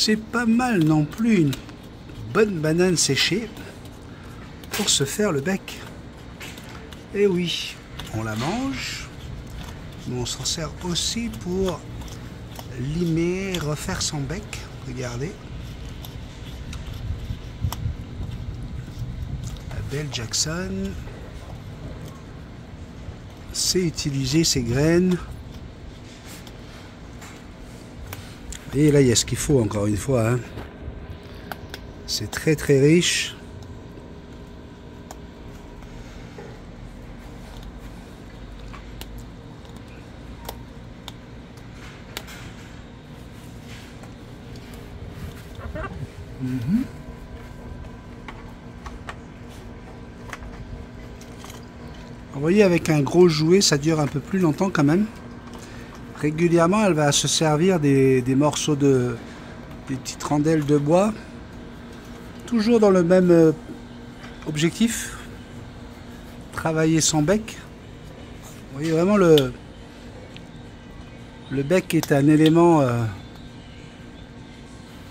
C'est pas mal non plus une bonne banane séchée pour se faire le bec. Et oui, on la mange, mais on s'en sert aussi pour limer, refaire son bec. Regardez. La belle Jackson sait utiliser ses graines. Et là, il y a ce qu'il faut encore une fois. Hein. C'est très très riche. Vous voyez, avec un gros jouet, ça dure un peu plus longtemps quand même. Régulièrement, elle va se servir des morceaux des petites rondelles de bois. Toujours dans le même objectif. Travailler son bec. Vous voyez vraiment le bec est un élément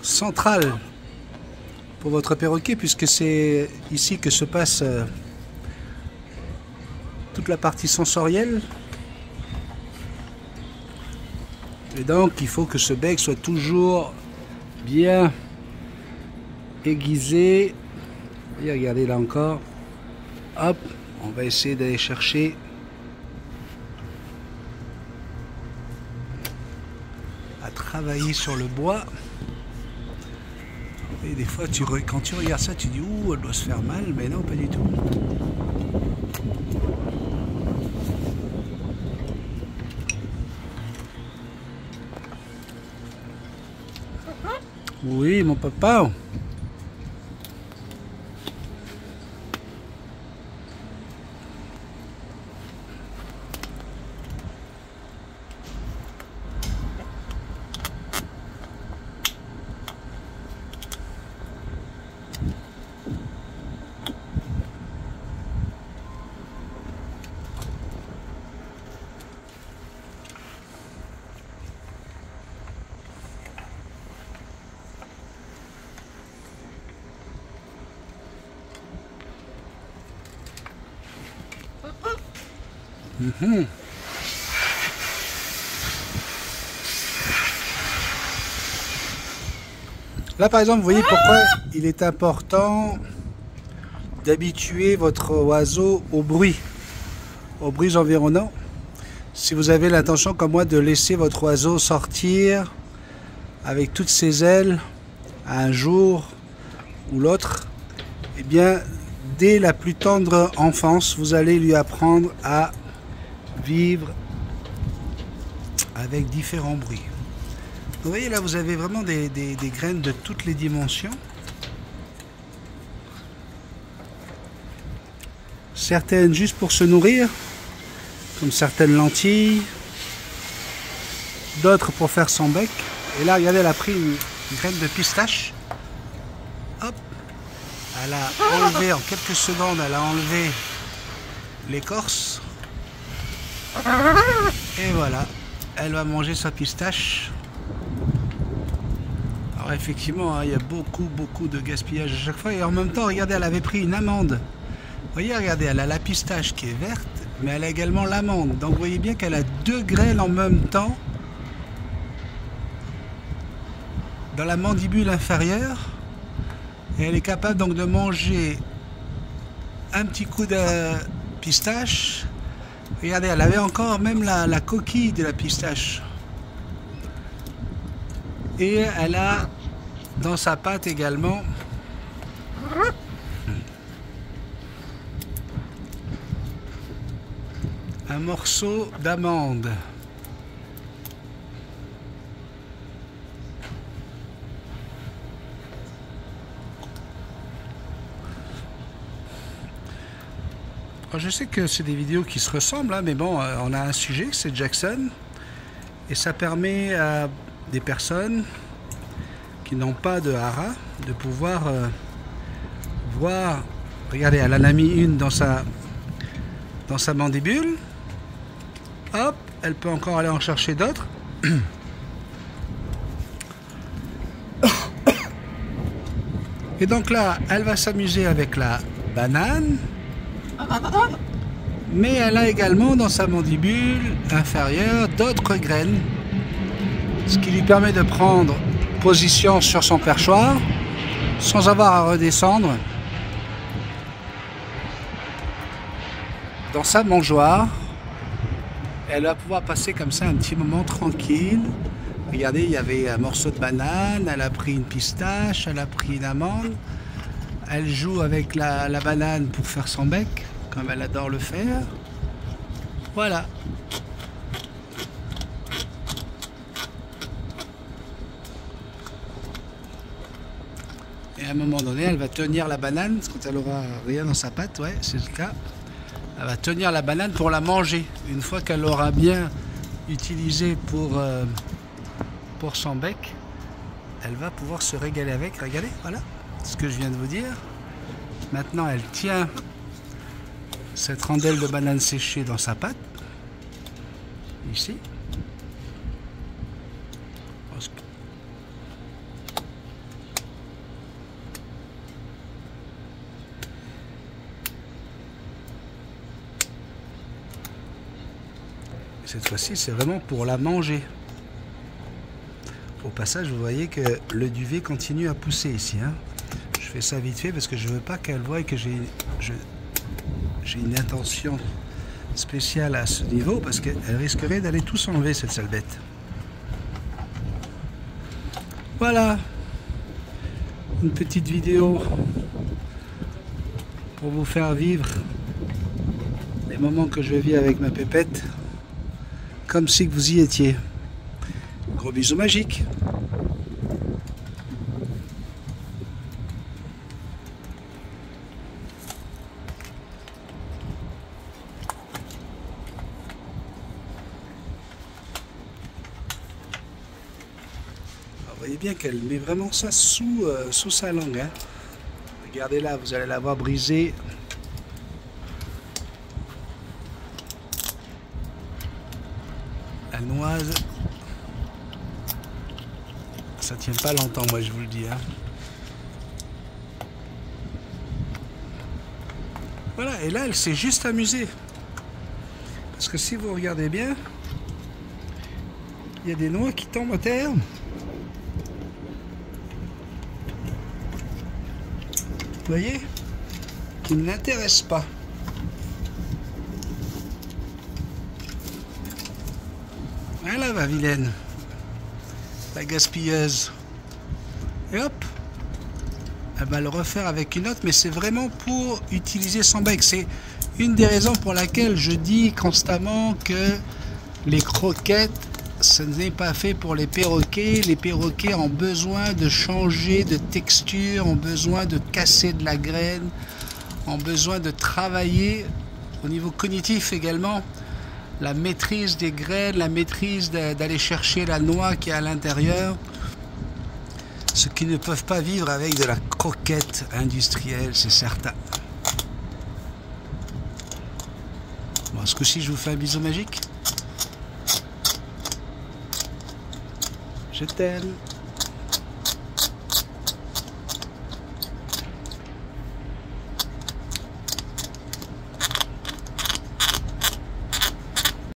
central pour votre perroquet, puisque c'est ici que se passe toute la partie sensorielle. Et donc il faut que ce bec soit toujours bien aiguisé. Et regardez là encore. Hop, on va essayer d'aller chercher à travailler sur le bois. Et des fois, quand tu regardes ça, tu dis ouh, elle doit se faire mal, mais non, pas du tout. Oui, mon papa. Là par exemple, vous voyez pourquoi il est important d'habituer votre oiseau aux bruits environnants. Si vous avez l'intention comme moi de laisser votre oiseau sortir avec toutes ses ailes un jour ou l'autre, eh bien dès la plus tendre enfance, vous allez lui apprendre à vivre avec différents bruits. Vous voyez là, vous avez vraiment des graines de toutes les dimensions. Certaines juste pour se nourrir, comme certaines lentilles. D'autres pour faire son bec. Et là, regardez, elle a pris une graine de pistache. Hop, elle a enlevé en quelques secondes, elle a enlevé l'écorce. Et voilà, elle va manger sa pistache. Alors effectivement, hein, il y a beaucoup de gaspillage à chaque fois. Et en même temps, regardez, elle avait pris une amande. Vous voyez, regardez, elle a la pistache qui est verte, mais elle a également l'amande. Donc vous voyez bien qu'elle a deux graines en même temps dans la mandibule inférieure. Et elle est capable donc de manger un petit coup de pistache. Regardez, elle avait encore même la coquille de la pistache. Et elle a dans sa pâte également un morceau d'amande. Je sais que c'est des vidéos qui se ressemblent, hein, mais bon, on a un sujet, c'est Jackson. Et ça permet à des personnes qui n'ont pas de hara de pouvoir voir. Regardez, elle en a mis une dans sa mandibule. Hop, elle peut encore aller en chercher d'autres. Et donc là, elle va s'amuser avec la banane. Mais elle a également dans sa mandibule inférieure d'autres graines. Ce qui lui permet de prendre position sur son perchoir sans avoir à redescendre dans sa mangeoire. Elle va pouvoir passer comme ça un petit moment tranquille. Regardez, il y avait un morceau de banane, elle a pris une pistache, elle a pris une amande. Elle joue avec la banane pour faire son bec, comme elle adore le faire. Voilà. Et à un moment donné, elle va tenir la banane, quand elle aura rien dans sa patte, ouais, c'est le cas. Elle va tenir la banane pour la manger. Une fois qu'elle l'aura bien utilisée pour son bec, elle va pouvoir se régaler avec. Regardez, voilà ce que je viens de vous dire. Maintenant, elle tient cette rondelle de banane séchée dans sa patte, ici. Cette fois-ci, c'est vraiment pour la manger. Au passage, vous voyez que le duvet continue à pousser ici, hein. Je fais ça vite fait parce que je veux pas qu'elle voie que j'ai une intention spéciale à ce niveau, parce qu'elle risquerait d'aller tout s'enlever, cette sale bête. Voilà, une petite vidéo pour vous faire vivre les moments que je vis avec ma pépette, comme si vous y étiez. Gros bisous magiques. Vous voyez bien qu'elle met vraiment ça sous sa langue, hein. Regardez là, vous allez la voir briser. La noise. Ça tient pas longtemps, moi je vous le dis, hein. Voilà, et là elle s'est juste amusée. Parce que si vous regardez bien, il y a des noix qui tombent à terre. Vous voyez, qui ne l'intéresse pas. Voilà ma vilaine, la gaspilleuse. Et hop, elle va le refaire avec une autre, mais c'est vraiment pour utiliser son bec. C'est une des raisons pour laquelle je dis constamment que les croquettes, ce n'est pas fait pour les perroquets. Les perroquets ont besoin de changer de texture, ont besoin de casser de la graine, ont besoin de travailler au niveau cognitif également, la maîtrise des graines, la maîtrise d'aller chercher la noix qui est à l'intérieur, ce qui ne peuvent pas vivre avec de la croquette industrielle, c'est certain. Bon, ce coup-ci, je vous fais un bisou magique. Je t'aime.